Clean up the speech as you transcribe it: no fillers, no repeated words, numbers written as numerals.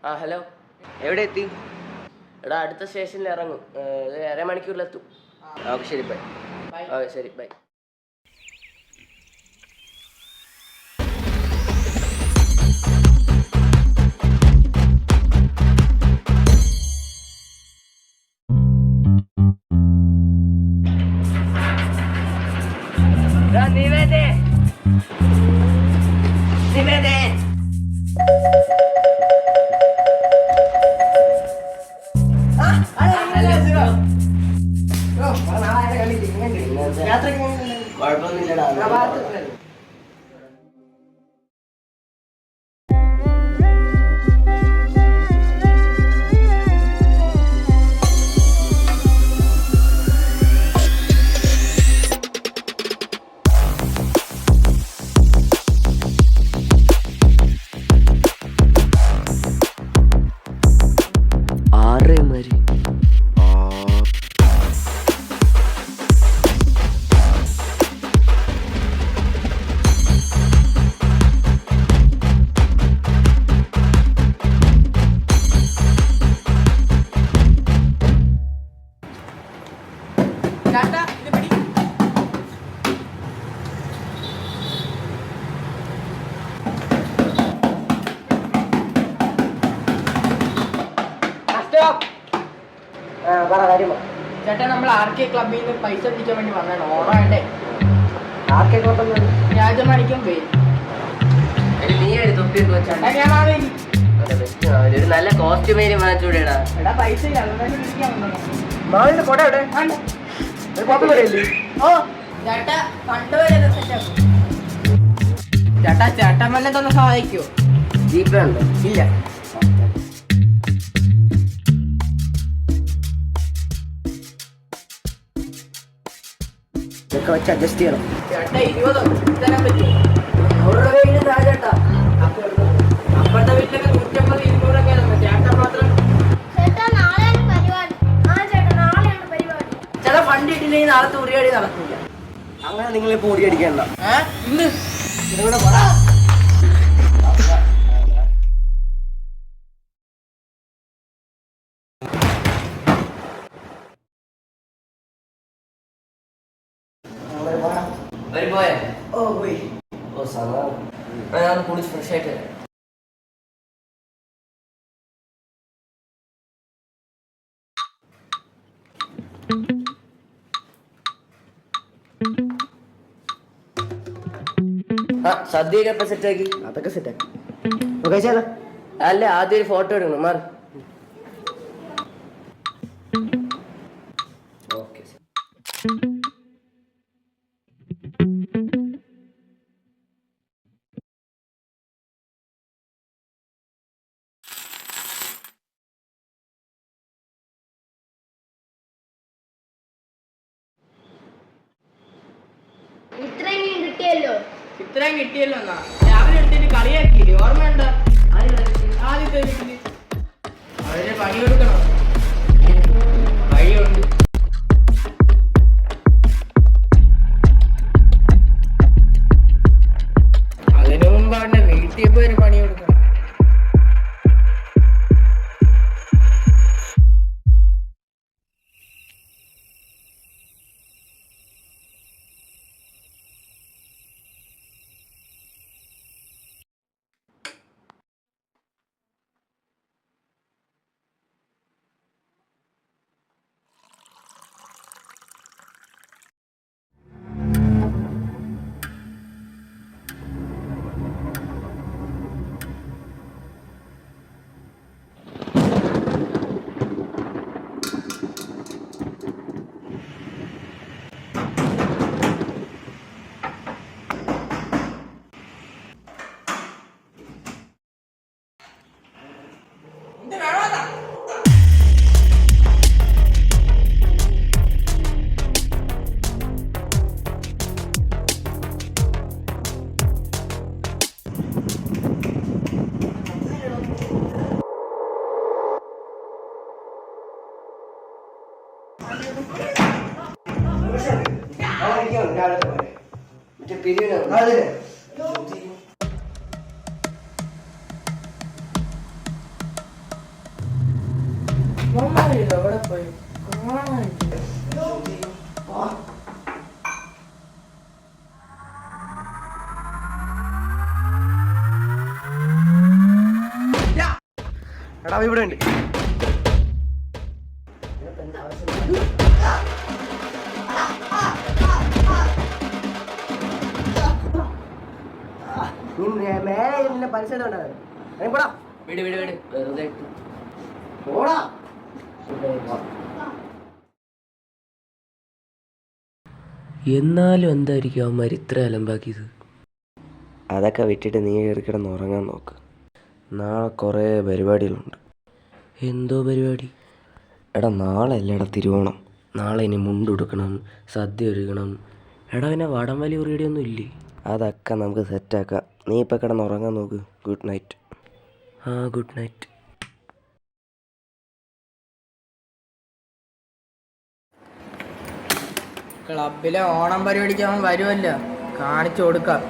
ആ ഹലോ, എവിടെ എത്തി? എടാ അടുത്ത സ്റ്റേഷനിൽ ഇറങ്ങും, അരമണിക്കൂറിലെത്തും. ഓക്കെ ശരി, ബൈ. ഓക്കെ ശരി, ബൈ. കുഴപ്പമൊന്നുമില്ലടാ. ചേട്ടാ, നമ്മൾ RK ക്ലബിൽ നിന്ന് പൈസ പിടിക്കാൻ വേണ്ടി വന്നതാണ്. ഓണാണ്ടേ രാജമാണിക്കും പോയി. നീ ഒരു തൊപ്പിയൊക്കെ വെച്ചാൽ ഒരു നല്ല കോസ്റ്റ്യൂമേരി വാങ്ങിച്ചൂടെടാ. എടാ പൈസ ഇല്ല, അതുകൊണ്ട് പിടിക്കാൻ വന്നതാണ്. ഓ ചേട്ടാ, ഫണ്ട് വരെ സെറ്റാക്കും. ചേട്ടാ, ചേട്ടൻ വല്ല തന്നെ സഹായിക്കുവോ? ജീപ്പേ ഉണ്ടോ? ഇല്ല. ഇതൊക്കെ വെച്ച് അഡ്ജസ്റ്റ് ചെയ്യണം. ചേട്ടാ 20 തരാൻ പറ്റുമോ? 100 രൂപ താ ചേട്ടാ. അപ്പുറത്തെ വീട്ടിലൊക്കെ 150 200 തന്നെ. ചേട്ടാ മാത്രം. ചേട്ടാ ഫണ്ട് ഇട്ടില്ലെങ്കിൽ നാളത്തെ ഉറിയടി നടക്കില്ല. അങ്ങനെ നിങ്ങളിപ്പോ ഉറി അടിക്കണ്ട. ഇന്ന് ഇതിലൂടെ പറ. കുളിച്ച് ഫ്രഷ് ആയിട്ട് സദ്യയൊക്കെ എപ്പോ സെറ്റാക്കി? അതൊക്കെ സെറ്റാക്കി. അല്ല, ആദ്യം ഒരു ഫോട്ടോ എടുക്കണം. മാറി. ഓക്കെ. ഇത്രയും കിട്ടിയല്ലോ. എന്നാ രാവിലെ എടുത്തിട്ട് കളിയാക്കിയില്ലേ? ഓർമ്മയുണ്ടോ? ആദ്യത്തെ വീട്ടില് അവരെ പണി കൊടുക്കണം. വഴിയുണ്ട്. അതിനു മുമ്പ് അവന്റെ വീട്ടിൽ പോയി പണി കൊടുക്കണം. എവിടെ പോയി കാണാൻ എടാ ഇവിടെ ഉണ്ട്. മേലെ പരിസരം ഉണ്ടാകും. വിട് വിട് വിട് വെറുതെ ഇട്ടു. പോടാ. എന്നാലും എന്തായിരിക്കും അവന്മാർ ഇത്ര അലമ്പാക്കിയത്? അതൊക്കെ വിട്ടിട്ട് നീ കയറി കിടന്ന് ഉറങ്ങാൻ നോക്ക്. നാളെ കുറേ പരിപാടികളുണ്ട്. എന്തോ പരിപാടി? എടാ നാളെ അല്ലേടാ തിരുവോണം. നാളെ ഇനി മുണ്ടുടുക്കണം, സദ്യ ഒരുക്കണം. എടാ പിന്നെ വടംവലി ഉറിയടിയൊന്നും ഇല്ലേ? അതൊക്കെ നമുക്ക് സെറ്റാക്കാം. നീ ഇപ്പം കിടന്ന് ഉറങ്ങാൻ നോക്ക്. Good night. ആ ഗുഡ് നൈറ്റ്. ക്ലബിലെ ഓണം പരിപാടിക്ക് അവൻ വരുമല്ലോ, കാണിച്ചു കൊടുക്കാം.